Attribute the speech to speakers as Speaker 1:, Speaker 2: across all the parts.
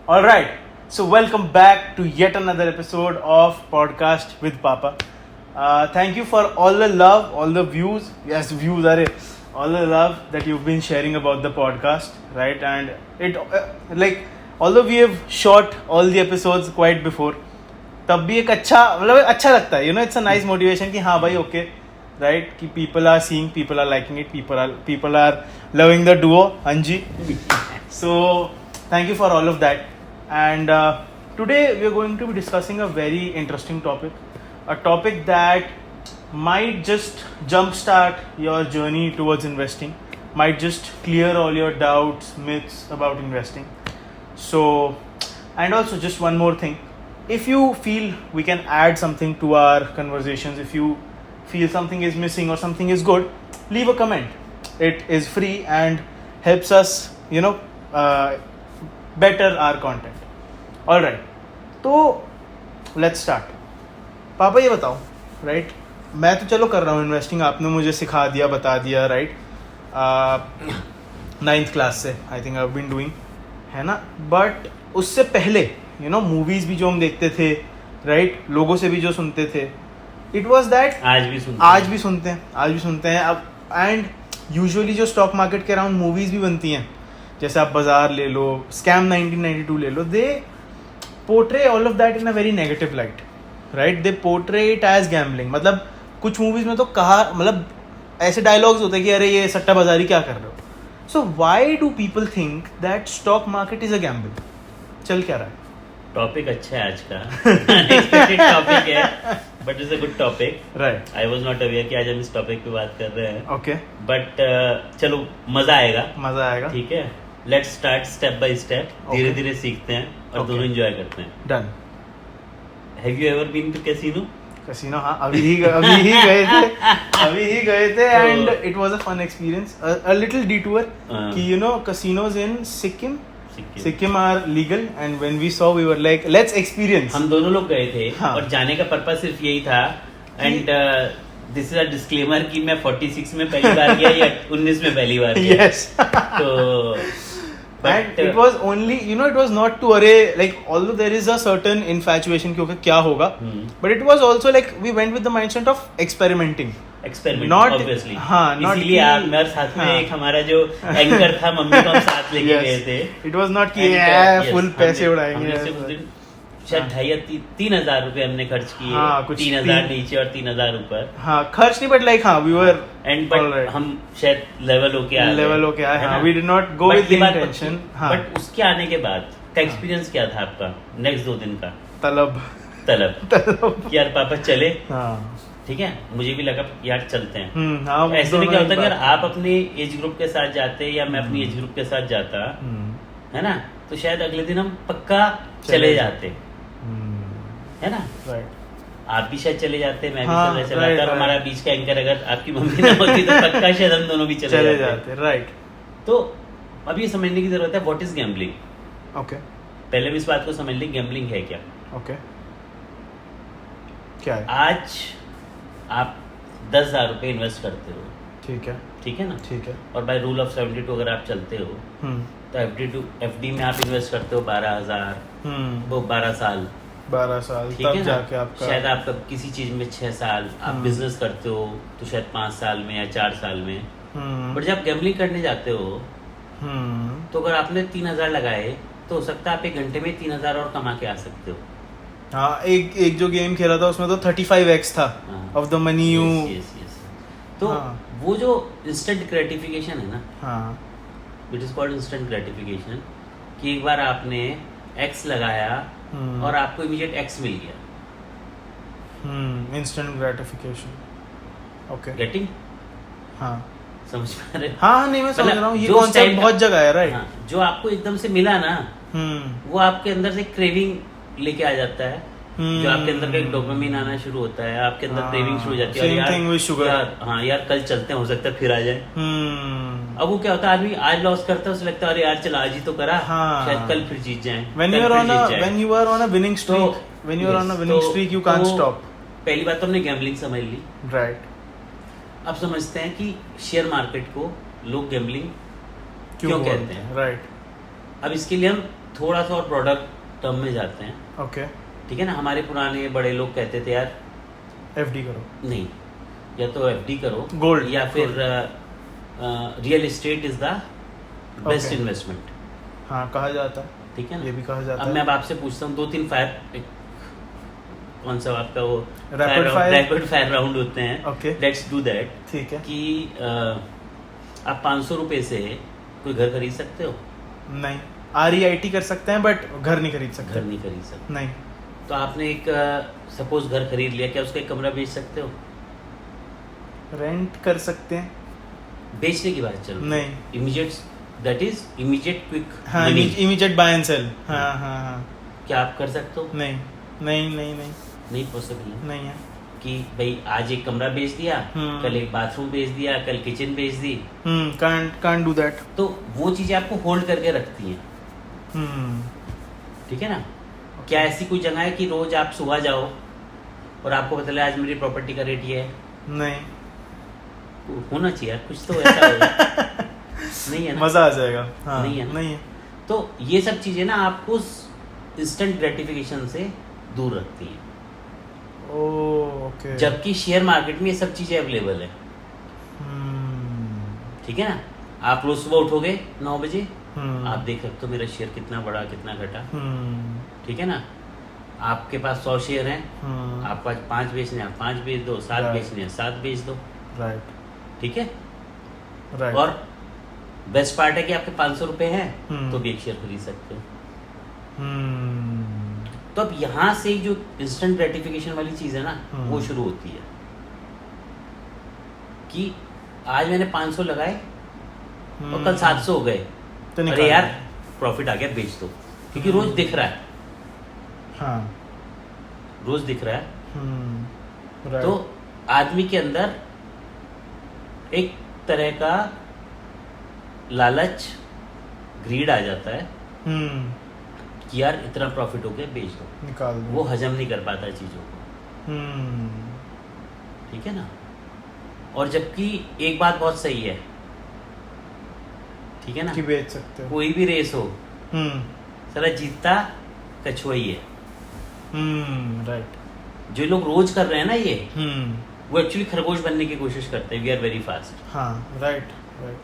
Speaker 1: All right, so welcome back to yet another episode of Podcast with Papa. Thank you for all the love, all the views. Yes, views are it. All the love that you've been sharing about the podcast, right? And it although we have shot all the episodes quite before, तब भी एक अच्छा लगता है. You know, it's a nice motivation कि हाँ भाई okay, right? कि people are seeing, people are liking it, people are loving the duo Anji. So thank you for all of that. And today we are going to be discussing a very interesting topic, a topic that might just jumpstart your journey towards investing, might just clear all your doubts, myths about investing. So, and also just one more thing, if you feel we can add something to our conversations, if you feel something is missing or something is good, leave a comment. It is free and helps us, better our content. All right, तो let's start. पापा ये बताओ, right? मैं तो चलो कर रहा हूँ इन्वेस्टिंग, आपने मुझे सिखा दिया, बता दिया, राइट? 9th क्लास से I think I have been doing, है ना? बट उससे पहले मूवीज भी जो हम देखते थे, राइट? लोगों से भी जो सुनते थे, इट वाज दैट आज भी सुनते हैं अब. एंड यूजुअली जो स्टॉक मार्केट के अराउंड मूवीज भी बनती हैं, जैसे आप बाजार ले लो, स्कैम 1992 ले लो, they portray all of that in a very negative light, right? They portray it as gambling. मतलब कुछ मूवीज में तो ऐसे डायलॉग्स होते हैं कि अरे ये सट्टा बाजारी क्या कर रहे हो. So why do people think that stock market is a gamble? चल क्या रहा है?
Speaker 2: टॉपिक अच्छा है आज का. अनएक्सपेक्टेड टॉपिक है, but it's a good topic, right? I was not aware कि आज हम इस टॉपिक पे बात कर रहे हैं.
Speaker 1: ओके,
Speaker 2: बट चलो मजा आएगा. ठीक है, let's start step by step. धीरे धीरे सीखते हैं और दोनों एंजॉय करते हैं.
Speaker 1: Done.
Speaker 2: Have you ever been to casino?
Speaker 1: Casino, हाँ, अभी ही गए थे and it was a fun experience. A little detour कि casinos in Sikkim are legal, and when we saw we were like let's experience.
Speaker 2: हम दोनों लोग गए थे.
Speaker 1: हाँ.
Speaker 2: और जाने का पर्पस सिर्फ यही था. And this is a disclaimer कि मैं 46 में पहली बार गया या 19 में पहली बार गया.
Speaker 1: Yes.
Speaker 2: तो
Speaker 1: and it was only, it was not to although there is a certain infatuation कि क्या होगा, but it was also like we went with the mindset of experimenting.
Speaker 2: Not obviously. हाँ, इसीलिए आप मेरे साथ में एक हमारा जो एंकर था, मम्मी को हम साथ लेके गए थे.
Speaker 1: It was not कि फुल पैसे उड़ाएंगे.
Speaker 2: शायद 2,500-3,000 रुपए हमने खर्च किए.
Speaker 1: हाँ,
Speaker 2: 3,000 नीचे और 3,000 ऊपर.
Speaker 1: हाँ, खर्च नहीं, but we were
Speaker 2: and but हम शायद लेवल होके आए.
Speaker 1: हाँ, we did not go with the intention. हाँ,
Speaker 2: बट उसके आने के बाद का एक्सपीरियंस क्या था आपका नेक्स्ट 2 दिन का? तलब यार पापा चले. हाँ, ठीक है, मुझे भी लगा यार चलते हैं. ऐसे में क्या होता है, अगर आप अपने एज ग्रुप के साथ जाते या मैं अपनी एज ग्रुप के साथ जाता, है ना, तो शायद अगले दिन हम पक्का चले जाते, है ना? आप भी शायद चले जाते, मैं भी चले जाता. हमारा बीच का एंकर अगर आपकी मम्मी ना होती तो पक्का शायद हम दोनों भी चले जाते.
Speaker 1: राइट.
Speaker 2: तो अब ये समझने की जरूरत है व्हाट इज गैम्बलिंग.
Speaker 1: ओके,
Speaker 2: पहले भी इस बात को समझ लें, गैम्बलिंग है क्या.
Speaker 1: ओके, क्या है?
Speaker 2: आज आप 10,000 रुपए इन्वेस्ट करते हो, ठीक है ना? ठीक है. और बाय रूल ऑफ 72 अगर आप चलते हो, तो एफडी में आप इन्वेस्ट करते हो 12,000, वो 12 साल, ठीक है ना? शायद आप किसी चीज में 6 साल, आप बिजनेस करते हो तो शायद 5 साल में या 4 साल में. बट जब गैम्बलिंग करने जाते हो, तो अगर आपने 3,000 लगाए, तो हो सकता है आप 1 घंटे में 3,000 और कमा के आ सकते हो.
Speaker 1: हाँ, एक जो गेम खेला था उसमें तो 35x था ऑफ द मनी यू.
Speaker 2: तो वो जो इंस्टेंट ग्रेटिफिकेशन है ना, it is called instant gratification, कि एक बार आपने x लगाया और आपको इमीडिएट x मिल गया.
Speaker 1: Instant gratification. Okay,
Speaker 2: getting?
Speaker 1: हाँ,
Speaker 2: समझ पा रहे?
Speaker 1: हाँ, नहीं, मैं समझ रहा हूँ. ये कॉन्सेप्ट बहुत जगह है, राइट?
Speaker 2: जो आपको एकदम से मिला ना, वो आपके अंदर से क्रेविंग लेके आ जाता है. जो आपके अंदर का एक डोपामिन आना शुरू होता है, आपके अंदर क्रेविंग शुरू हो जाती है. यार कल चलते हैं, हो सकता है फिर आ जाए. अब वो क्या होता है, आदमी आज लॉस करता है, उसे लगता है अरे यार चल आज ही तो करा, शायद कल फिर जीत जाए.
Speaker 1: When you are on a winning streak, you can't stop.
Speaker 2: पहली बात तो हमने गैम्बलिंग समझ ली,
Speaker 1: राइट?
Speaker 2: अब समझते हैं कि शेयर मार्केट को लोग गैम्बलिंग क्यों कहते हैं,
Speaker 1: राइट?
Speaker 2: अब इसके लिए हम थोड़ा सा और प्रोडक्ट टर्म में जाते हैं,
Speaker 1: ओके,
Speaker 2: ठीक है ना। हमारे पुराने बड़े लोग कहते थे यार
Speaker 1: एफडी करो,
Speaker 2: नहीं, या तो एफडी करो,
Speaker 1: गोल्ड,
Speaker 2: या फिर real estate is the best investment.
Speaker 1: हाँ, कहा जाता है,
Speaker 2: ठीक है ना,
Speaker 1: ये भी कहा जाता
Speaker 2: अब
Speaker 1: है।
Speaker 2: मैं अब आपसे पूछता हूँ 2-3 फायर, कौन सा आपका वो
Speaker 1: रैपिड
Speaker 2: फायर राउंड होते हैं,
Speaker 1: ओके,
Speaker 2: लेट्स डू दैट।
Speaker 1: ठीक है।
Speaker 2: कि आप 500 रुपए से कोई घर खरीद सकते हो?
Speaker 1: नहीं, REIT कर सकते हैं बट घर नहीं खरीद सकते।
Speaker 2: घर नहीं खरीद सकते।
Speaker 1: नहीं।
Speaker 2: तो आपने एक सपोज घर खरीद लिया, क्या उसका एक कमरा बेच सकते हो?
Speaker 1: रेंट कर सकते हैं।
Speaker 2: बेचने की बात चल,
Speaker 1: नहीं,
Speaker 2: immediate, that is immediate quick,
Speaker 1: हाँ, इमीडिएट बाय एंड सेल, हाँ हाँ हाँ।
Speaker 2: क्या आप कर सकते हो?
Speaker 1: नहीं नहीं नहीं नहीं
Speaker 2: नहीं पॉसिबल है।
Speaker 1: नहीं है।
Speaker 2: कि भाई आज एक कमरा बेच दिया, कल एक बाथरूम बेच दिया, कल किचन बेच दी,
Speaker 1: कांट डू दैट।
Speaker 2: तो वो चीजें आपको होल्ड करके रखती हैं, ठीक है ना। क्या ऐसी कोई जगह है कि रोज आप सुबह जाओ और आपको पता चले आज मेरी प्रॉपर्टी का रेट ये है?
Speaker 1: नहीं।
Speaker 2: होना चाहिए यार, कुछ तो ऐसा होगा। नहीं है ना,
Speaker 1: मजा आ जाएगा। हाँ,
Speaker 2: नहीं है ना?
Speaker 1: नहीं है।
Speaker 2: तो ये सब चीजें ना आपको इंस्टेंट ग्रेटिफिकेशन से दूर रखती हैं।
Speaker 1: ओके।
Speaker 2: जबकि शेयर मार्केट में ये सब चीजें अवेलेबल है, ठीक है ना। आप रोज सुबह उठोगे 9 बजे, आप देख सकते हो मेरा शेयर कितना बढ़ा, कितना घटा, ठीक है ना। आपके पास 100 शेयर हैं, आपको आज 5 बेचने हैं, आप 5 बेच दो, 7 बेचने हैं, 7 बेच दो,
Speaker 1: राइट,
Speaker 2: ठीक है।
Speaker 1: राइट।
Speaker 2: और बेस्ट पार्ट है कि आपके 500 रुपए हैं तो भी एक शेयर खरीद सकते हो। तो अब यहाँ से जो इंस्टेंट ग्रेटिफिकेशन वाली चीज है ना, वो शुरू होती है कि आज मैंने 500 लगाए और कल 700 हो गए,
Speaker 1: तो
Speaker 2: अरे यार प्रॉफिट आ गया, बेच दो, क्योंकि रोज दिख रहा है।
Speaker 1: हाँ,
Speaker 2: रोज दिख रहा है।
Speaker 1: right.
Speaker 2: तो आदमी के अंदर एक तरह का लालच, ग्रीड आ जाता है कि यार इतना प्रॉफिट हो गया, बेच दो,
Speaker 1: निकाल दो।
Speaker 2: वो हजम नहीं कर पाता चीजों को, ठीक है ना। और जबकि एक बात बहुत सही है, ठीक है ना,
Speaker 1: कि बेच सकते हो।
Speaker 2: कोई भी रेस हो, साला जीतता कछुआ ही है।
Speaker 1: राइट।
Speaker 2: जो लोग रोज कर रहे हैं ना ये, वो एक्चुअली खरगोश बनने की कोशिश करते हैं। We are very fast.
Speaker 1: हाँ, right, right.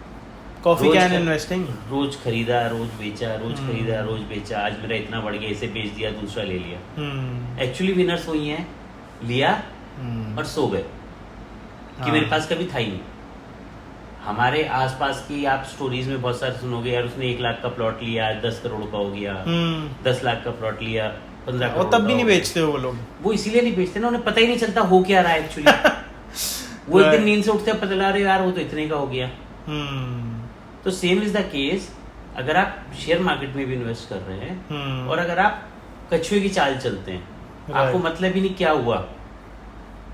Speaker 1: Coffee can investing,
Speaker 2: रोज खरीदा, रोज बेचा, रोज खरीदा, रोज बेचा, आज मेरा इतना बढ़ गया, इसे बेच दिया, दूसरा ले लिया। एक्चुअली विनर्स वही हैं, लिया और सो गए कि मेरे पास कभी था ही नहीं। हमारे आसपास की आप स्टोरीज में बहुत सारे सुनोगे, यार उसने 1 लाख का प्लॉट लिया, 10 करोड़ का हो गया, 10 लाख का प्लॉट लिया, 15 करोड़।
Speaker 1: और तब भी नहीं बेचते हो वो लोग।
Speaker 2: वो इसीलिए नहीं बेचते ना, उन्हें पता ही नहीं चलता हो क्या रहा है एक्चुअली। वो एक दिन नींद से उठते पता चला, रहे यार वो तो इतने का हो गया। तो सेम इज द केस, अगर आप शेयर मार्केट में भी इन्वेस्ट कर रहे हैं और अगर आप कछुए की चाल चलते हैं, आपको मतलब ही नहीं क्या हुआ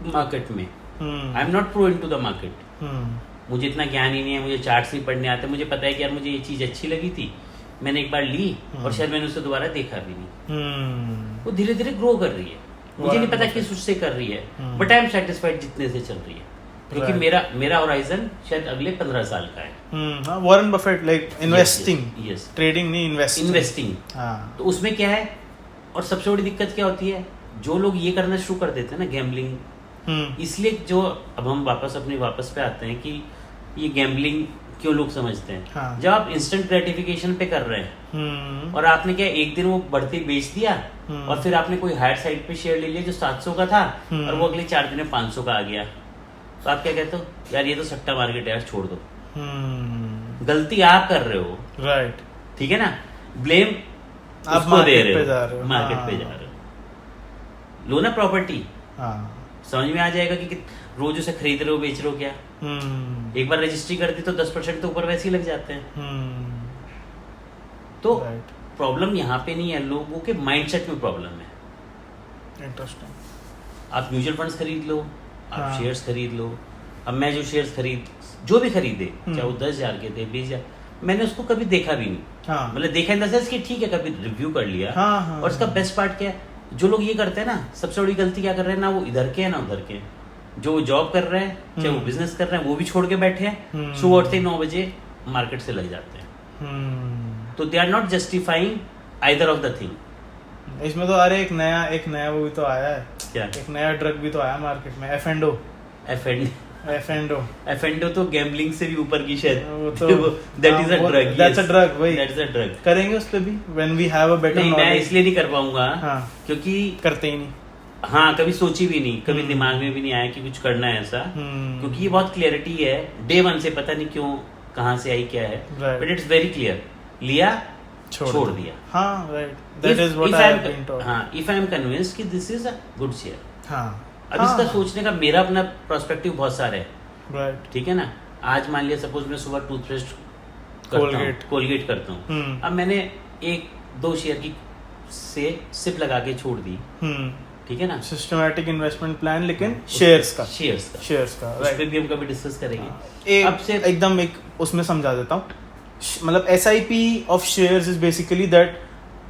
Speaker 2: मार्केट में। आई am not pro into the market, मुझे इतना ज्ञान ही नहीं है, मुझे चार्ट्स नहीं पढ़ने आते। मुझे पता है कि यार मुझे ये चीज अच्छी लगी थी, मैंने एक बार ली और शायद मैंने उसे दोबारा देखा भी नहीं। वो धीरे धीरे ग्रो कर रही है, मुझे नहीं पता किस उससे कर रही है, बट आई एम सेटिस्फाइड जितने से चल रही है, क्योंकि मेरा होराइजन शायद अगले 15 साल का है।
Speaker 1: Warren Buffett, like investing,
Speaker 2: yes,
Speaker 1: trading नहीं,
Speaker 2: इन्वेस्टिंग। तो उसमें क्या है, और सबसे बड़ी दिक्कत क्या होती है, जो लोग ये करना शुरू कर देते हैं ना, गैम्बलिंग, इसलिए जो अब हम वापस पे आते हैं कि ये गैम्बलिंग क्यों लोग समझते हैं।
Speaker 1: हाँ।
Speaker 2: जब आप इंस्टेंट ग्रेटिफिकेशन पे कर रहे हैं और आपने क्या एक दिन वो बढ़ती बेच दिया और फिर आपने कोई हायर साइड पे शेयर ले लिया जो 700 का था और वो अगले 4 दिन में 500 का आ गया, तो आप क्या कहते हो, यार ये तो सट्टा मार्केट है यार, छोड़ दो। गलती आप कर रहे हो,
Speaker 1: राइट,
Speaker 2: ठीक है ना, ब्लेम
Speaker 1: आप
Speaker 2: उसको दे रहे
Speaker 1: हो,
Speaker 2: मार्केट पे जा रहे हो। लो ना प्रॉपर्टी, समझ में आ जाएगा कि रोज उसे खरीद रहे हो, बेच रहे हो क्या। एक बार रजिस्ट्री कर दी तो 10% तो ऊपर वैसे ही लग जाते हैं। तो प्रॉब्लम यहाँ पे नहीं है, लोगों के माइंडसेट में प्रॉब्लम है।
Speaker 1: इंटरेस्टिंग।
Speaker 2: आप म्यूचुअल फंड्स खरीद लो, आप शेयर्स खरीद लो। अब मैं जो शेयर्स जो भी खरीदे, चाहे वो 10,000 के थे, 20,000, मैंने उसको कभी देखा भी नहीं। मतलब देखा इन द सेंस कि ठीक है, कभी रिव्यू कर लिया। और इसका बेस्ट पार्ट क्या है, जो लोग ये करते हैं ना, सबसे बड़ी गलती क्या कर रहे हैं ना, वो इधर के हैं ना उधर के। जो जॉब कर रहे हैं, चाहे वो बिजनेस कर रहे हैं, वो भी छोड़ के बैठे हैं, सुबह उठते ही 9 बजे मार्केट से लग जाते हैं। तो they are not justifying either of the thing.
Speaker 1: इसमें तो अरे एक नया वो भी तो आया है,
Speaker 2: क्या?
Speaker 1: एक नया ड्रग भी तो आया मार्केट में, एफेंडो
Speaker 2: तो गैम्बलिंग से भी ऊपर की शायद,
Speaker 1: वो तो
Speaker 2: that is a drug,
Speaker 1: that's a drug, वही
Speaker 2: दैट्स अ ड्रग।
Speaker 1: करेंगे उस पे भी when we have a better
Speaker 2: नहीं, मैं
Speaker 1: नॉलेज।
Speaker 2: इसलिए नहीं कर पाऊंगा क्योंकि
Speaker 1: करते ही नहीं।
Speaker 2: हाँ, कभी सोची भी नहीं, कभी दिमाग में भी नहीं आया कि कुछ करना है ऐसा, क्योंकि ये बहुत क्लियरिटी है डे वन से, पता नहीं क्यों कहाँ से आई क्या है, बट इट्स वेरी क्लियर, लिया छोड़ दिया।
Speaker 1: हाँ, right, that is what I have been told.
Speaker 2: हाँ, इफ आई एम कन्विंस्ड कि this is a good share.
Speaker 1: हाँ,
Speaker 2: अब इसका सोचने का मेरा अपना पर्सपेक्टिव बहुत सारा है,
Speaker 1: राइट,
Speaker 2: ठीक है ना। आज मान लिया सपोज मैं सुबह टूथपेस्ट कोलगेट करता हूँ, अब मैंने 1-2 शेयर की से सिप लगा के छोड़ दी, ठीक है ना,
Speaker 1: सिस्टमैटिक इन्वेस्टमेंट प्लान, लेकिन शेयर्स का
Speaker 2: उस पे भी हम कभी डिस्कस करेंगे।
Speaker 1: अब से एकदम एक उसमें समझा देता हूँ, मतलब SIP of shares is basically that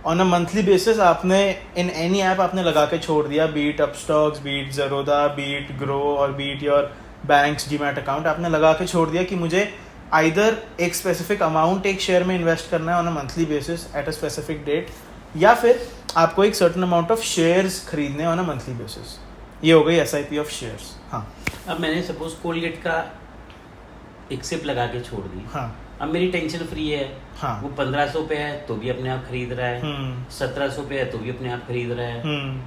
Speaker 1: on a monthly basis आपने इन एनी ऐप आपने लगा के छोड़ दिया, be it Upstox, be it Zerodha, be it Groww और be it your banks demat account, आपने लगा के छोड़ दिया कि मुझे आइदर एक स्पेसिफिक अमाउंट एक शेयर में इन्वेस्ट करना है on a monthly basis at a specific date, या फिर आपको एक सर्टेन अमाउंट ऑफ शेयर्स खरीदने ऑन अ मंथली बेसिस। ये हो गई SIP ऑफ शेयर्स। हाँ,
Speaker 2: अब मैंने सपोज कोलगेट का एक सिप लगा के छोड़ दी,
Speaker 1: हाँ,
Speaker 2: अब मेरी टेंशन फ्री है।
Speaker 1: हाँ,
Speaker 2: वो 1500 पे है तो भी अपने आप खरीद रहा है, 1700 पे है तो भी अपने आप खरीद रहा है,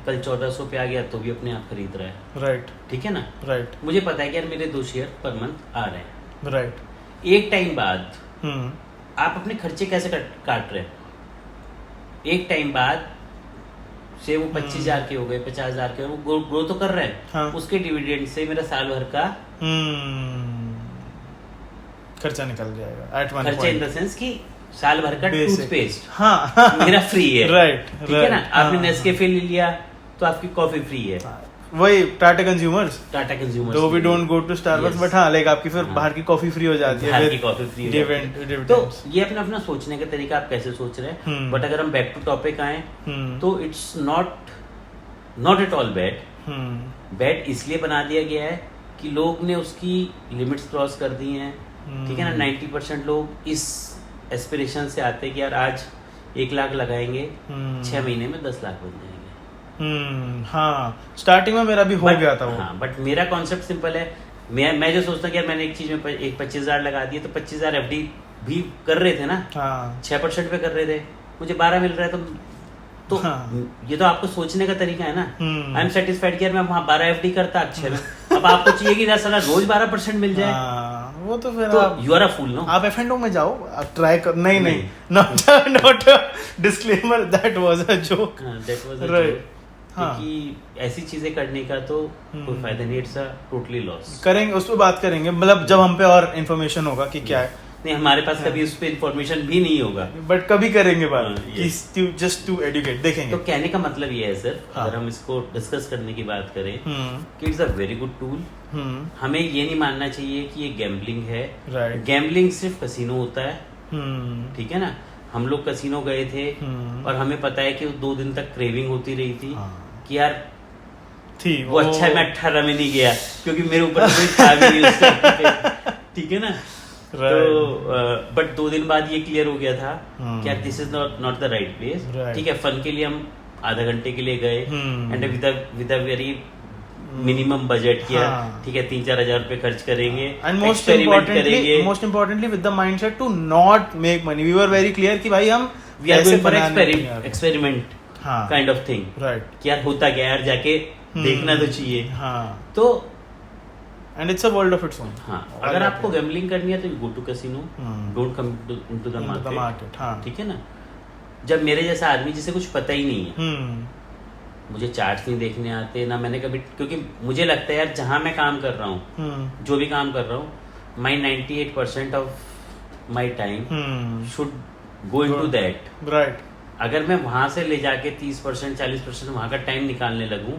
Speaker 2: कल 1400 पे आ गया तो भी अपने आप खरीद रहा है,
Speaker 1: राइट,
Speaker 2: ठीक है ना,
Speaker 1: राइट,
Speaker 2: मुझे पता है कि यार मेरे 2 शेयर पर मंथ आ रहे हैं,
Speaker 1: राइट।
Speaker 2: एक टाइम बाद आप अपने खर्चे कैसे काट रहे हैं, एक टाइम बाद से वो 25,000 के हो गए, 50,000 के, वो ग्रो तो कर रहे हैं,
Speaker 1: हाँ,
Speaker 2: उसके डिविडेंड से मेरा साल भर का
Speaker 1: खर्चा निकल जाएगा एट वन
Speaker 2: खर्चा, इन द सेंस कि साल भर का टूथपेस्ट
Speaker 1: हाँ
Speaker 2: मेरा फ्री है,
Speaker 1: राइट,
Speaker 2: ठीक है ना। आपने नेस्कैफे ले लिया तो आपकी कॉफी फ्री है,
Speaker 1: वही टाटा कंज्यूमर्स, तो we don't go to Starbucks, but हाँ, लाइक आपकी फिर बाहर की कॉफी फ्री हो जाती है,
Speaker 2: बाहर की कॉफी फ्री हो जाती है। तो ये अपना अपना सोचने का तरीका, आप कैसे सोच रहे हैं, बट अगर हम बैक टू टॉपिक आए तो it's not at all bad इसलिए बना दिया गया है कि लोग ने उसकी लिमिट्स क्रॉस कर दी हैं, ठीक है ना। 90% लोग इस एस्पिरेशन से आते हैं कि यार आज 1 लाख लगाएंगे, 6 महीने में 10 लाख बन जाएंगे।
Speaker 1: हाँ, स्टार्टिंग में मेरा भी हो गया था वो।
Speaker 2: हाँ, बट मेरा कॉन्सेप्ट सिंपल है, मैं जो सोचता हूँ कि यार मैंने एक चीज में 25,000 लगा दिए, तो 25,000 FD भी कर रहे थे ना, 6% पे कर रहे थे, मुझे 12 मिल रहा है, तो ये तो आपको सोचने का तरीका है ना। आई एम सेटिस्फाइड कि यार मैं वहाँ 12 FD करता अच्छे में, अब आपको चाहिए कि साला रोज 12% मिल जाए,
Speaker 1: वो तो फिर
Speaker 2: तो you are a fool, no.
Speaker 1: आप F&O में जाओ, आप ट्राई कर, नहीं, not disclaimer, that was a joke,
Speaker 2: that was a joke, क्योंकि ऐसी चीजें करने का तो कोई फायदा नहीं, इट्स अ टोटली लॉस।
Speaker 1: करेंगे, उस पर बात करेंगे, मतलब जब हम पे और इन्फॉर्मेशन होगा कि क्या है।
Speaker 2: नहीं, हमारे पास कभी उस पर इन्फॉर्मेशन भी नहीं होगा,
Speaker 1: बट कभी करेंगे बात, जस्ट टू एडुकेट, देखेंगे।
Speaker 2: तो कहने का मतलब ये है सर, अगर हम इसको डिस्कस करने की बात करें कि it's a very good tool, हमें ये नहीं मानना चाहिए कि ये गैम्बलिंग है, गैम्बलिंग सिर्फ कसिनो होता है, ठीक है ना। हम लोग कसिनो गए थे और हमें पता है कि 2 दिन तक क्रेविंग होती रही थी कि यार
Speaker 1: थी
Speaker 2: वो अच्छा है मैं 18 में नहीं गया, क्योंकि मेरे ऊपर कोई था भी नहीं उस टाइम पे, ठीक है ना। तो बट 2 दिन बाद ये क्लियर हो गया था कि यार this is not the right place, ठीक है। फन के लिए हम आधा घंटे के लिए गए and with a very minimum budget किया, ठीक है, 3-4 हजार रुपए खर्च करेंगे,
Speaker 1: most importantly with the mindset to not make money. We were very clear कि भाई हम
Speaker 2: we are going for experiment kind of thing,
Speaker 1: right,
Speaker 2: कि यार होता क्या यार, जाके देखना तो चाहिए। तो
Speaker 1: and it's a world of its own.
Speaker 2: हाँ, अगर आपको गैम्बलिंग करनी है तो you go to casino, don't come into the market, ठीक है ना। जब मेरे जैसा आदमी जिसे कुछ पता ही नहीं है, मुझे चार्ट्स नहीं देखने आते ना, मैंने कभी, क्योंकि मुझे लगता है यार जहां मैं काम कर रहा हूँ, जो भी काम कर रहा हूँ, माई 98% of my time should go into that,
Speaker 1: right.
Speaker 2: अगर मैं वहां से ले जाके 30% 40% वहां का टाइम निकालने लगूं,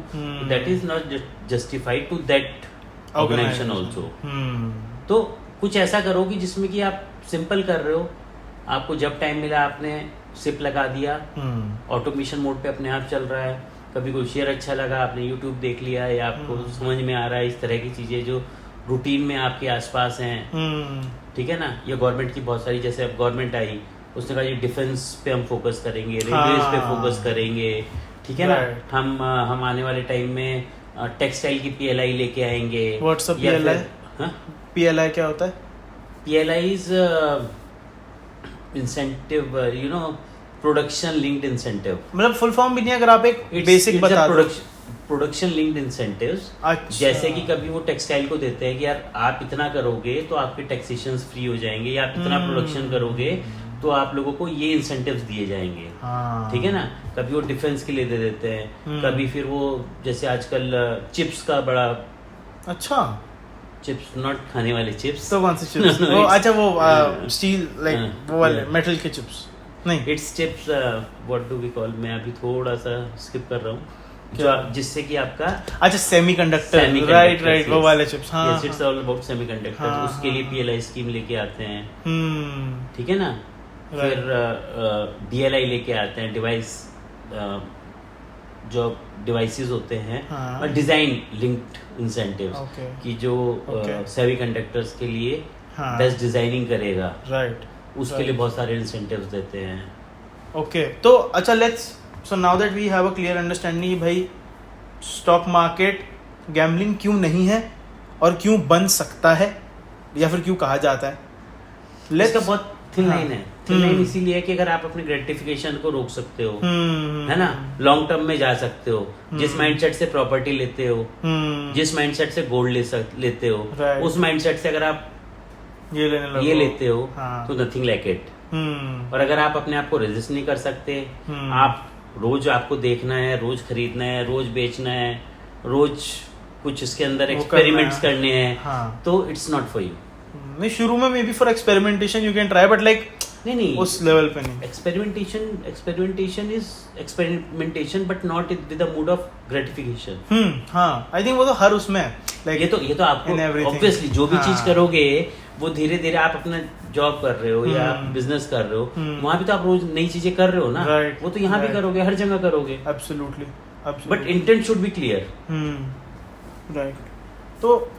Speaker 2: that is not justified to that organisation also. तो कुछ ऐसा करो कि जिसमें कि आप सिंपल कर रहे हो, आपको जब टाइम मिला आपने सिप लगा दिया, ऑटोमेशन मोड पे अपने आप चल रहा है, कभी कोई शेयर अच्छा लगा आपने यूट्यूब देख लिया, या आपको समझ में आ रहा है इस तरह की चीजें जो रूटीन में आपके आसपास हैं, ठीक है ना। या गवर्नमेंट की बहुत सारी, जैसे अब गवर्नमेंट आई उसने कहा ये डिफेंस पे हम फोकस करेंगे, रेलवेज पे फोकस करेंगे, ठीक है ना। हम आने वाले टाइम में टेक्सटाइल की PLI लेके आएंगे।
Speaker 1: WhatsApp PLI? PLI क्या होता है? PLI
Speaker 2: is incentive, you know, production linked incentive.
Speaker 1: मतलब फुल फॉर्म भी नहीं, अगर आप एक बेसिक बता दो।
Speaker 2: Production linked incentives.
Speaker 1: अच्छा।
Speaker 2: जैसे कि कभी वो टेक्सटाइल को देते हैं कि यार आप इतना करोगे तो आपके टैक्सेशन फ्री हो जाएंगे, या आप इतना प्रोडक्शन करोगे तो आप लोगों को ये इंसेंटिव्स दिए जाएंगे, ठीक है ना। कभी वो डिफेंस के लिए दे देते हैं, कभी फिर वो जैसे आजकल चिप्स का बड़ा। अच्छा, चिप्स नॉट खाने वाले चिप्स।
Speaker 1: तो कौन से चिप्स? वो अच्छा वो स्टील लाइक वो वाले मेटल के चिप्स नहीं,
Speaker 2: it's chips, what do we call, मैं अभी थोड़ा सा स्किप कर रहा हूँ, जिससे कि आपका
Speaker 1: अच्छा सेमीकंडक्टर, राइट वो वाले चिप्स। हाँ,
Speaker 2: इट्स ऑल अबाउट सेमीकंडक्टर्स। उसके लिए PLI स्कीम लेके आते हैं, ठीक है ना। फिर DLI लेके आते हैं, डिवाइस जो डिवाइसेस होते हैं, और डिजाइन लिंक्ड इंसेंटिव्स कि जो सेमीकंडक्टर्स के लिए बेस्ट डिजाइनिंग करेगा, राइट, उसके लिए बहुत सारे इंसेंटिव्स देते हैं।
Speaker 1: ओके, तो अच्छा let's so now that we have a clear understanding भाई स्टॉक मार्केट गैम्बलिंग क्यों नहीं है और क्यों बन सकता है या फिर क्यों कहा जाता है।
Speaker 2: इसका बहुत थिन लाइन है। थिन लाइन इसीलिए कि अगर आप अपने ग्रेटिफिकेशन को रोक सकते हो, है ना, लॉन्ग टर्म में जा सकते हो, जिस माइंडसेट से प्रॉपर्टी लेते हो, जिस माइंडसेट से गोल्ड लेते हो, उस माइंडसेट से अगर आप ये लेते हो तो नथिंग लाइक इट। और अगर आप अपने आप को रेजिस्ट नहीं कर सकते, आप रोज आपको देखना है, रोज खरीदना है, रोज बेचना है, रोज कुछ इसके अंदर एक्सपेरिमेंट्स करने हैं, तो इट्स नॉट फॉर यू।
Speaker 1: नहीं, शुरू में may be for experimentation you can try, but like नहीं उस लेवल पे नहीं।
Speaker 2: Experimentation is experimentation but not with the mood off gratification.
Speaker 1: हाँ, आई थिंक वो तो हर उसमें है। Like,
Speaker 2: ये तो आपको ऑब्वियसली जो भी चीज करोगे वो धीरे धीरे, आप अपना जॉब कर रहे हो या बिजनेस कर रहे हो, वहां भी तो आप रोज नई चीजें कर रहे हो ना, वो तो यहाँ भी करोगे, हर जगह करोगे।
Speaker 1: Absolutely,
Speaker 2: but intent should be clear,
Speaker 1: right. तो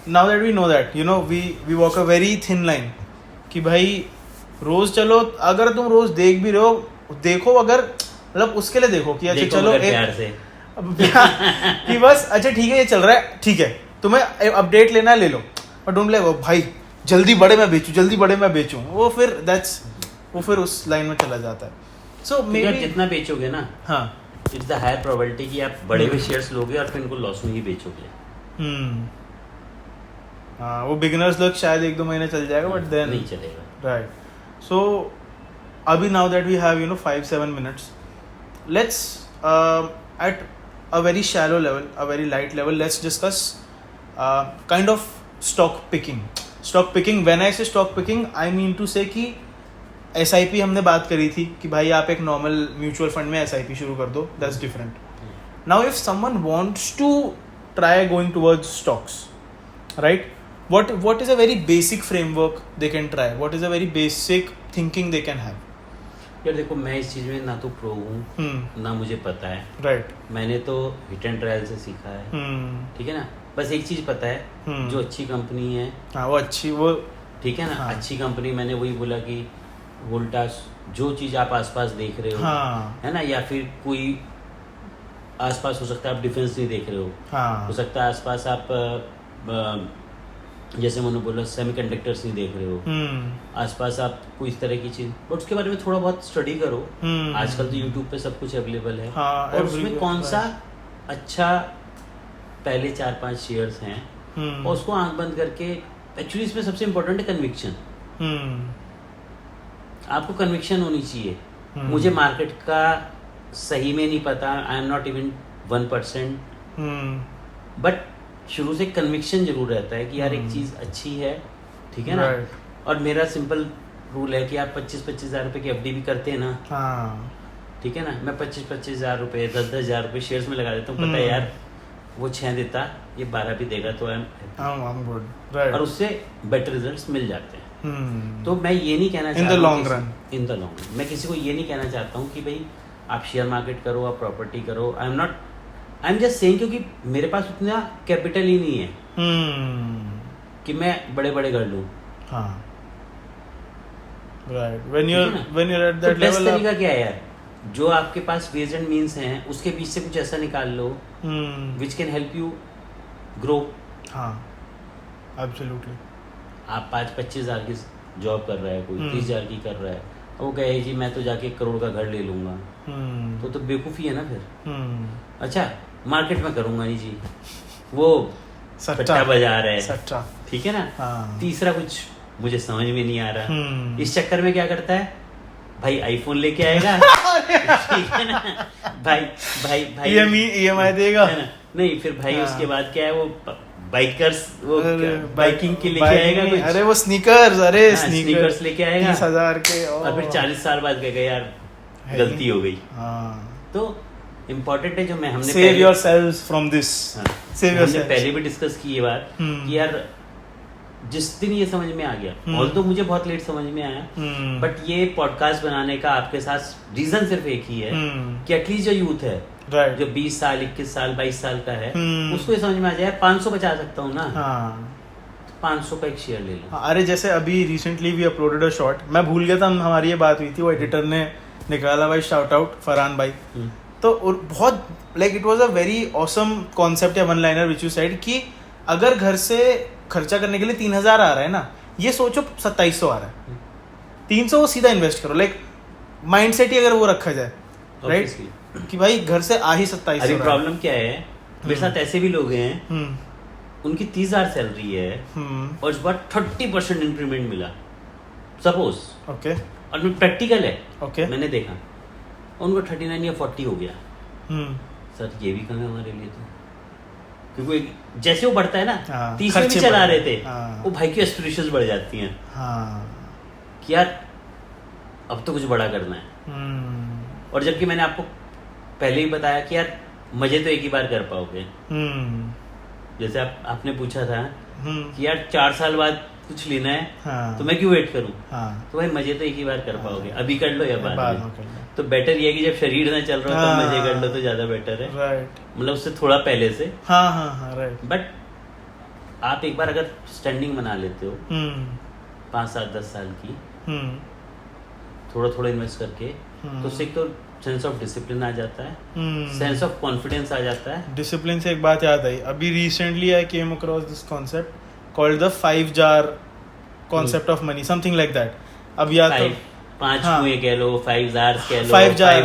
Speaker 1: now that we know that, you know, we walk a very thin line कि भाई रोज चलो, अगर तुम रोज देख भी रहे हो, देखो अगर मतलब उसके लिए देखो कि अच्छा चलो
Speaker 2: प्यार से
Speaker 1: कि बस अच्छा ठीक है ये चल रहा है, ठीक है, तुम्हें अपडेट लेना है ले लो, और डोंट लाइक भाई जल्दी बढ़े मैं बेचूं, जल्दी बढ़े मैं बेचूं, वो फिर उस लाइन में चला जाता है। सो मे बी
Speaker 2: जितना बेचोगे ना, हाँ, इट्स द हायर प्रोबेबिलिटी कि आप बड़े हुए शेयर्स लोगे और फिर इनको लॉस में ही बेचोगे।
Speaker 1: हाँ, वो बिगिनर्स लोग शायद 1-2 महीने चल जाएगा, बट देन
Speaker 2: नहीं चलेगा,
Speaker 1: राइट। सो अभी now that we have 5-7 minutes, let's at a very shallow level, a very light level, let's discuss kind of stock picking. When I say stock picking, I mean to say कि SIP हमने बात करी थी कि भाई आप एक normal mutual fund में SIP शुरू कर दो, that's different. Now if someone wants to try going towards stocks, right, what is a very basic framework they can try, what is a very basic thinking they can have?
Speaker 2: यार देखो, मैं इस चीज में ना तो प्रो हूँ ना मुझे पता है,
Speaker 1: राइट,
Speaker 2: मैंने तो हिट एंड ट्रायल से सीखा है, ठीक है ना। बस एक चीज पता है, जो अच्छी कंपनी है,
Speaker 1: हाँ वो अच्छी, वो
Speaker 2: ठीक है ना, हाँ, अच्छी कंपनी, मैंने वही बोला कि वोल्टास, जो चीज आप आसपास देख रहे हो, हाँ, है ना, या फिर कोई आसपास हो सकता है आप डिफेंस नहीं देख रहे हो, हाँ, हो सकता है आसपास आप जैसे मैंने बोला सेमीकंडक्टर्स नहीं देख रहे हो, आसपास आप कोई इस तरह की चीज, बट उसके बारे में थोड़ा बहुत स्टडी करो। आजकल तो यूट्यूब पे सब कुछ अवेलेबल है, हाँ, और उसमें कौन सा अच्छा पहले 4-5 शेयर्स हैं, और उसको आंख बंद करके, एक्चुअली इसमें सबसे इम्पोर्टेंट है कन्विक्शन। आपको कन्विक्शन होनी चाहिए। मुझे मार्केट का सही में नहीं पता, आई एम नॉट इवन 1%, बट शुरू से कन्विक्शन जरूर रहता है कि यार एक चीज अच्छी है, ठीक है ना। और मेरा सिंपल रूल है कि आप 25-25 हज़ार रुपए की FD भी करते हैं ना, हाँ, ठीक है ना, मैं 25-25 हज़ार रुपए 10-10 हज़ार रुपए शेयर्स में लगा देता हूँ, पता है यार वो 6 देता, ये 12 भी देगा, तो I'm good, और उससे बेटर रिजल्ट्स मिल जाते हैं। तो मैं ये नहीं कहना चाहता, इन द लॉन्ग रन मैं किसी को ये नहीं कहना चाहता हूँ कि भाई आप शेयर मार्केट करो, आप प्रॉपर्टी करो, आई एम जस्ट सेइंग, क्योंकि मेरे पास उतना कैपिटल ही नहीं है कि मैं बड़े बड़े कर लूं। हाँ,
Speaker 1: right when you are at
Speaker 2: तो
Speaker 1: दैट
Speaker 2: बेस्ट
Speaker 1: लेवल
Speaker 2: तरीका क्या है यार, जो आपके पास वेज एंड मीन्स हैं उसके बीच से कुछ ऐसा निकाल लो which can help you grow.
Speaker 1: हाँ एब्सोल्युटली।
Speaker 2: आप 25 हज़ार की जॉब कर रहा है, कोई 30 हज़ार की कर रहा है, वो कहे जी मैं तो जाके 1 करोड़ का घर ले लूंगा, तो बेवकूफ़ी है ना फिर। अच्छा मार्केट में करूंगा नहीं जी, वो सट्टा बाजार है,
Speaker 1: सट्टा,
Speaker 2: ठीक है ना।
Speaker 1: हाँ।
Speaker 2: तीसरा कुछ मुझे समझ में नहीं आ रहा, इस चक्कर में क्या करता है भाई, आईफोन लेके आएगा ठीक है ना, भाई
Speaker 1: EMI देगा,
Speaker 2: है ना, नहीं फिर भाई
Speaker 1: हाँ।
Speaker 2: उसके बाद क्या है, वो बाइकर्स वो बाइकिंग के लेके आएगा कुछ,
Speaker 1: अरे वो स्नीकर्स, अरे
Speaker 2: हाँ, स्नीकर्स लेके आएगा
Speaker 1: 30,000 के,
Speaker 2: और फिर 40 साल बाद कहेगा यार गलती हो गई। तो इम्पोर्टेंट है जो हमने
Speaker 1: save yourselves from this, save yourselves.
Speaker 2: पहले भी डिस्कस की ये बात कि यार जिस दिन ये समझ में आ गया, और तो मुझे बहुत लेट समझ में आया, बट ये पॉडकास्ट बनाने का आपके साथ रीजन सिर्फ एक ही है कि एटलीस्ट जो यूथ है, जो 20 साल 21 साल 22 साल का है, उसको ये समझ में आ जाए 500 बचा सकता हूँ ना, 500 का एक शेयर ले लो।
Speaker 1: अरे जैसे अभी recently we uploaded a short, मैं भूल गया था हमारी ये बात हुई थी, वो एडिटर ने निकाला भाई, शाउट आउट फरहान भाई। तो बहुत like it was a very awesome concept या one liner which you said कि अगर घर से खर्चा करने के लिए 3,000 आ रहा है ना, ये सोचो 2700 आ रहा है, 300 वो सीधा इन्वेस्ट करो, लाइक माइंडसेट ही अगर वो रखा जाए, राइट कि भाई घर से आ ही 2700।
Speaker 2: अभी प्रॉब्लम क्या है, मेरे साथ ऐसे भी लोग हैं उनकी 30,000 सैलरी है और इस बार 30% इंक्रीमेंट मिला सपोज,
Speaker 1: ओके,
Speaker 2: और प्रैक्टिकल है,
Speaker 1: ओके,
Speaker 2: मैंने देखा उनको 39 या 40 हो गया। सर ये भी कम है हमारे लिए, तो क्योंकि जैसे वो बढ़ता है ना, 30 में भी चला रहे थे, वो भाई की एस्पिरेशंस बढ़ जाती हैं कि यार अब तो कुछ बड़ा करना है। और जबकि मैंने आपको पहले ही बताया कि यार मजे तो एक ही बार कर पाओगे, जैसे आपने पूछा था कि यार 4 साल बाद कुछ लेना है, तो मैं क्यों वेट करूं, तो भाई मजे तो एक ही बार कर पाओगे, अभी कर लो या बाद में। तो बेटर ये है कि जब शरीर ना चल रहा हो तो मजे कर लो, तो ज्यादा बेटर है, राइट, मतलब उससे थोड़ा पहले से,
Speaker 1: राइट।
Speaker 2: बट आप एक बार अगर स्टैंडिंग बना लेते हो 5 7 10 साल की, थोड़ा थोड़ा इन्वेस्ट करके, तो उससे एक तो सेंस ऑफ डिसिप्लिन आ जाता है, सेंस ऑफ कॉन्फिडेंस आ जाता है।
Speaker 1: डिसिप्लिन से एक बात याद आई, अभी recently I came across this concept called the 5 jar concept of money, something like that. अब या तो
Speaker 2: 5 कुएं कह लो, 5 जार कह लो,
Speaker 1: 5 जार,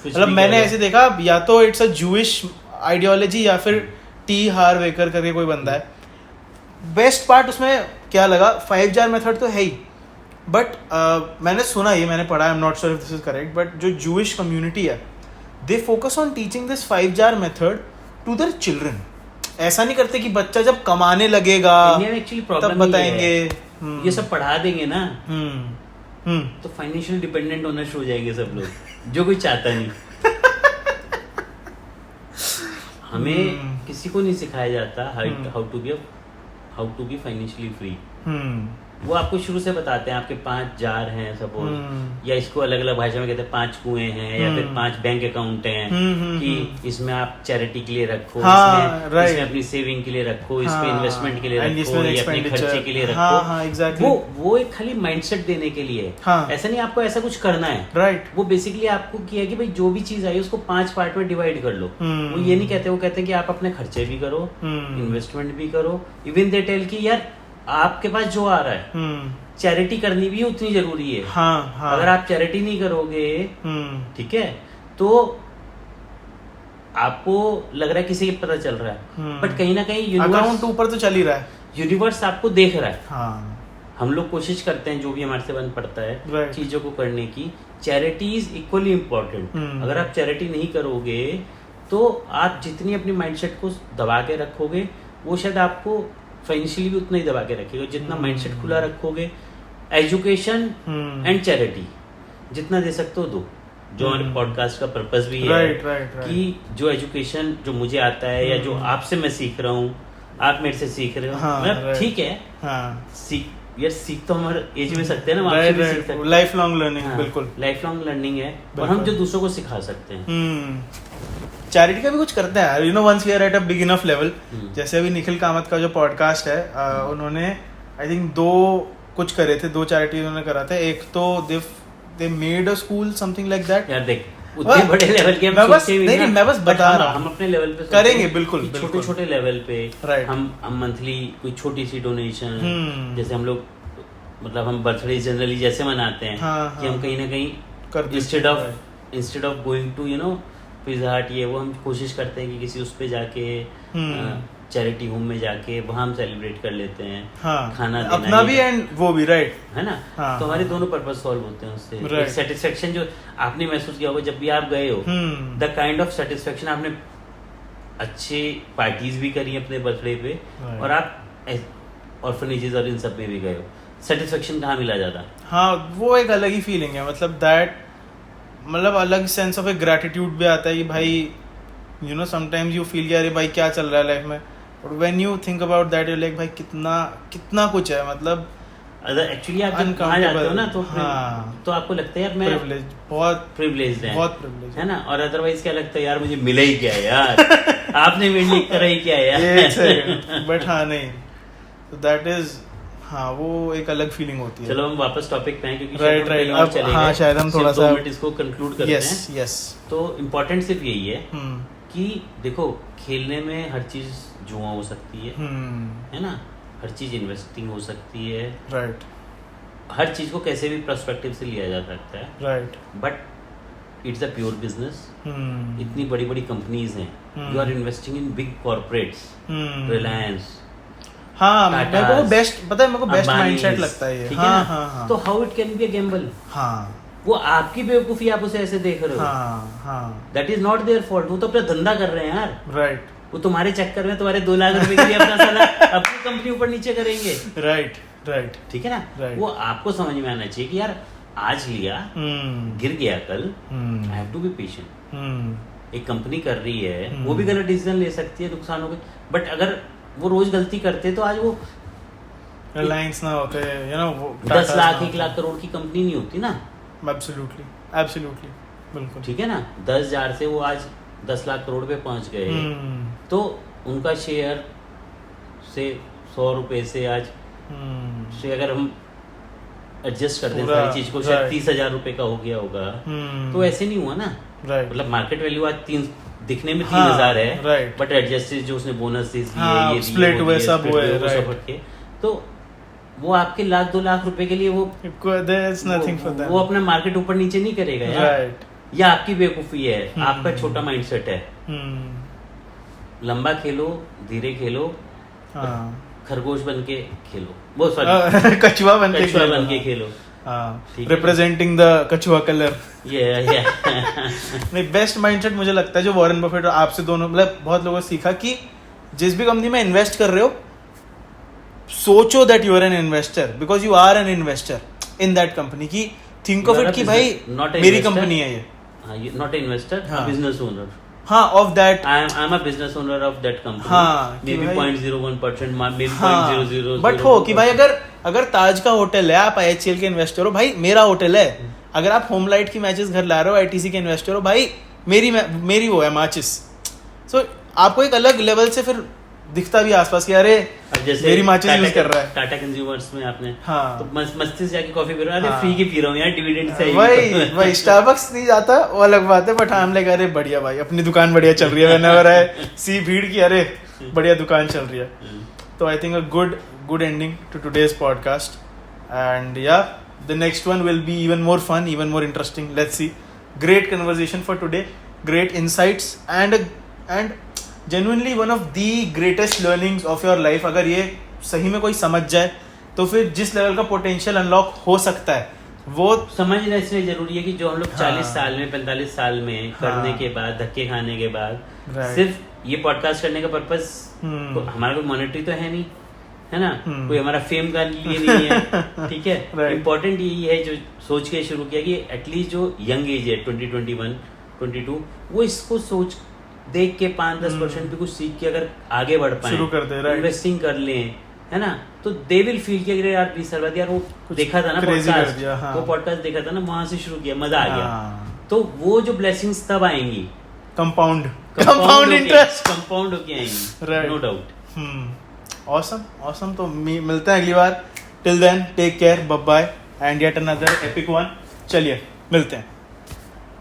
Speaker 1: मतलब मैंने ऐसे देखा, या तो इट्स अ जूइश आइडियोलॉजी या फिर टी हार्वेकर करके कोई बंदा है। बेस्ट पार्ट उसमें क्या लगा, 5 जार मेथड तो है ही, बट मैंने सुना, ये मैंने पढ़ा, I am not sure if this is correct, but जो जूइश कम्युनिटी है they focus on teaching this 5 jar method to their children. ऐसा नहीं करते कि बच्चा जब कमाने लगेगा तब बताएंगे,
Speaker 2: ये सब पढ़ा देंगे ना, तो फाइनेंशियल डिपेंडेंट होना शुरू हो जाएंगे सब लोग, जो कोई चाहता नहीं। हमें किसी को नहीं सिखाया जाता how to be financially free. वो आपको शुरू से बताते हैं, आपके 5 जार हैं सपोज, या इसको अलग अलग भाषा में कहते हैं 5 कुएं हैं, या फिर 5 बैंक अकाउंट हैं, कि इसमें आप चैरिटी के लिए रखो, इसमें अपनी सेविंग के लिए रखो, इसमें इन्वेस्टमेंट के लिए रखो, या अपने खर्चे के लिए रखो। वो एक खाली माइंडसेट देने के लिए, ऐसा नहीं आपको ऐसा कुछ करना है, राइट। वो बेसिकली आपको किया कि भाई जो भी चीज आई उसको 5 पार्ट में डिवाइड कर लो। वो ये नहीं कहते, वो कहते हैं कि आप अपने खर्चे भी करो, इन्वेस्टमेंट भी करो, इवन दे टेल कि यार आपके पास जो आ रहा है चैरिटी करनी भी उतनी जरूरी है। अगर आप चैरिटी नहीं करोगे, ठीक है, तो आपको लग रहा है किसी को पता चल रहा है, बट कहीं ना कहीं
Speaker 1: अकाउंट ऊपर तो चल ही रहा है,
Speaker 2: यूनिवर्स आपको देख रहा है। हम लोग कोशिश करते हैं जो भी हमारे से बन पड़ता है चीजों को करने की। Charity is equally important. अगर आप चैरिटी नहीं करोगे तो आप जितनी अपनी माइंडसेट को दबा के रखोगे, वो शायद आपको फाइनेंशियली भी उतना ही दबा के रखेगा। जितना माइंडसेट खुला रखोगे, एजुकेशन एंड चैरिटी जितना दे सकते हो दो, जो हमारे पॉडकास्ट का पर्पस भी है, कि जो एजुकेशन जो मुझे आता है या जो आपसे मैं सीख रहा हूँ, आप मेरे से सीख रहे हो, मतलब ठीक है, सीख तो हमारे एज में सकते हैं ना,
Speaker 1: लाइफ लॉन्ग लर्निंग, बिल्कुल
Speaker 2: लाइफ लॉन्ग लर्निंग है, और हम जो दूसरों को सिखा सकते हैं।
Speaker 1: चैरिटी का भी कुछ करते हैं, you know, once we are at a big enough level. जैसे अभी निखिल कामत का जो पॉडकास्ट है, उन्होंने आई थिंक 2 कुछ करे थे, 2 चैरिटी उन्होंने करा था। एक तो they made a school something like that.
Speaker 2: यार देख उतने बड़े लेवल के हम सोचे भी नहीं,
Speaker 1: मैं बस बता रहा हूँ
Speaker 2: हम अपने लेवल पे
Speaker 1: करेंगे, बिल्कुल
Speaker 2: छोटे छोटे लेवल पे।
Speaker 1: राइट।
Speaker 2: हम मंथली कोई छोटी सी डोनेशन, जैसे हम लोग मतलब हम बर्थडे जनरली जैसे मनाते हैं कि हम कहीं ना कहीं instead of going to you know Pizza Hut ये वो, हम कोशिश करते हैं कि किसी उस पे जाके चैरिटी होम में जाके वहाँ हम सेलिब्रेट कर लेते हैं। खाना देना
Speaker 1: अपना भी एंड वो भी, राइट
Speaker 2: है ना। तो हमारे दोनों पर्पस सॉल्व होते हैं उससे। एक सेटिस्फेक्शन जो आपने महसूस किया होगा जब भी आप गए हो, द काइंड ऑफ सेटिस्फेक्शन, आपने अच्छी पार्टीज भी करी अपने बर्थडे पे और आप ऑर्फनेजेस और इन सब में भी गए हो, सेटिस्फेक्शन कहाँ मिला ज्यादा?
Speaker 1: हाँ, वो एक अलग ही फीलिंग है, मतलब दैट, मतलब अलग सेंस ऑफ एक ग्रैटिट्यूड भी आता है कि भाई you know sometimes you feel कि अरे भाई क्या चल रहा है लाइफ में, but when you think about that you like भाई कितना कुछ है, मतलब
Speaker 2: अगर एक्चुअली आप जब वहाँ जाते हो ना तो आपको लगता है यार मैं
Speaker 1: बहुत
Speaker 2: प्रिविलेज्ड
Speaker 1: है
Speaker 2: ना। और अदरवाइज क्या लगता है यार मुझे मिला ही क्या यार आपने मेरे लिए करा ही क्या यार
Speaker 1: बट हाँ नहीं, तो दैट इज, हाँ वो एक अलग फीलिंग होती है।
Speaker 2: चलो हम वापस टॉपिक पे हैं क्योंकि
Speaker 1: राइट अब हाँ शायद हम थोड़ा सा
Speaker 2: 2 मिनट इसको कंक्लूड करते हैं।
Speaker 1: यस
Speaker 2: तो इम्पोर्टेंट सिर्फ यही है कि देखो खेलने में हर चीज जुआ हो सकती है ना, हर चीज इन्वेस्टिंग हो सकती है,
Speaker 1: राइट,
Speaker 2: हर चीज को कैसे भी पर्सपेक्टिव से लिया जा सकता है,
Speaker 1: right,
Speaker 2: but it's a pure business. इतनी बड़ी बड़ी कंपनीज हैं, you are investing in big corporates, Reliance,
Speaker 1: हाँ मेरे को बेस्ट पता है, मेरे को बेस्ट माइंडसेट लगता है ये। हाँ,
Speaker 2: तो how it can be a gamble?
Speaker 1: हाँ,
Speaker 2: वो आपकी बेवकूफी, आप उसे ऐसे देख रहे हो, that is not their fault. वो तो अपना धंधा कर रहे हैं यार,
Speaker 1: राइट।
Speaker 2: वो तुम्हारे चक्कर में तुम्हारे 2 लाख रुपए के लिए अपना साला अपनी कंपनी ऊपर नीचे करेंगे,
Speaker 1: राइट,
Speaker 2: ठीक है ना। वो आपको समझ में आना चाहिए कि यार आज लिया गिर गया कल, I have to be patient. एक कंपनी कर रही है, वो भी गलत डिसीजन ले सकती है, नुकसान हो गए, बट अगर वो रोज गलती करते तो आज वो
Speaker 1: रिलायंस ना होते, यू नो
Speaker 2: 10 लाख 1 लाख करोड़ की कंपनी नहीं होती ना।
Speaker 1: एब्सोल्युटली बिल्कुल,
Speaker 2: ठीक है ना। 10,000 से वो आज 10 लाख करोड़ पे पहुंच गए, तो उनका शेयर से 100 रुपए से आज से अगर हम एडजस्ट कर दें सारी चीज को, शायद 30,000 रुपए का हो गया होगा। तो ऐसे नहीं हुआ ना, मतलब मार्केट वैल्यू आज 3 दिखने में 3,000 है, बट एडजस्टेड जो उसने बोनस दिए, ये
Speaker 1: स्प्लिट हुए, सब हुए,
Speaker 2: तो वो आपके 1-2 लाख रुपए के लिए वो अपना मार्केट ऊपर नीचे नहीं करेगा यार। या आपकी बेवकूफी है, आपका छोटा माइंडसेट है। लंबा खेलो, धीरे खेलो, खरगोश बन के खेलो, वो सॉरी
Speaker 1: कछुआ बन के
Speaker 2: खेलो,
Speaker 1: रिप्रेजेंटिंग द कछुआ कलर। नहीं, बेस्ट माइंडसेट मुझे लगता है जो वॉरेन बफेट और आपसे दोनों, मतलब बहुत लोगों से सीखा कि जिस भी कंपनी में इन्वेस्ट कर रहे हो, सोचो that you are an investor, because you are an investor in that company. की थिंक ऑफ इट कि भाई मेरी कंपनी है ये,
Speaker 2: नॉट इन्वेस्टर, बिजनेस ओनर।
Speaker 1: हाँ, of that
Speaker 2: I am a business owner of that company.
Speaker 1: हाँ,
Speaker 2: maybe 0.01%, maybe 0.00.
Speaker 1: But हो कि भाई अगर ताज का होटल है, आप IHL के इन्वेस्टर हो, भाई मेरा होटल है। अगर आप होम लाइट की मैचेस घर ला रहे हो, ITC के इन्वेस्टर हो, भाई मेरी वो है माचिस। सो आपको एक अलग लेवल से फिर दिखता भी आसपास कि अरे मेरी माचिस यूज कर रहा है।
Speaker 2: टाटा कंज्यूमर्स में आपने
Speaker 1: हाँ,
Speaker 2: तो मस्ती से जाके कॉफी पी रहा है, फ्री की पी रहा हूँ यार, डिविडेंड से
Speaker 1: वही स्टारबक्स नहीं जाता, वो अलग बात है, बट आई एम लाइक अरे बढ़िया भाई, अपनी दुकान बढ़िया चल रही है, व्हेनेवर आई सी भीड़ की, अरे बढ़िया दुकान चल रही है। तो I think a good ending to today's podcast, and yeah the next one will be even more fun, even more interesting, let's see. Great conversation for today, great insights and genuinely one of the greatest learnings of your life। अगर ये सही में कोई समझ जाए तो फिर जिस लेवल का पोटेंशियल अनलॉक हो सकता है वो
Speaker 2: समझना इसलिए जरूरी है कि जो हम लोग 40 साल में 45 साल में करने के बाद, धक्के खाने के बाद, सिर्फ ये पॉडकास्ट करने का पर्पस हमारा कोई मॉनेटरी तो है नहीं, है ना, कोई हमारा फेम का लिए नहीं है, ठीक है। इम्पोर्टेंट यही है जो सोच के शुरू किया कि एटलीस्ट जो यंग एज है 20, 21, 22, वो इसको सोच देख के 5-10% भी कुछ सीख के अगर आगे बढ़ पाए,
Speaker 1: शुरू कर दे,
Speaker 2: इन्वेस्टिंग कर लें, है ना, तो दे विल फील कि अरे यार 20 साल बाद यार वो देखा था ना पॉडकास्ट, वो पॉडकास्ट देखा था ना, वहां से शुरू किया, मजा आ गया। तो वो जो ब्लेसिंग्स तब आएंगी,
Speaker 1: कंपाउंड इंटरेस्ट
Speaker 2: कंपाउंड होके आएंगी, नो डाउट।
Speaker 1: ऑसम। तो मिलते हैं अगली बार till then take care, bye bye, and yet another epic one. चलिए मिलते हैं.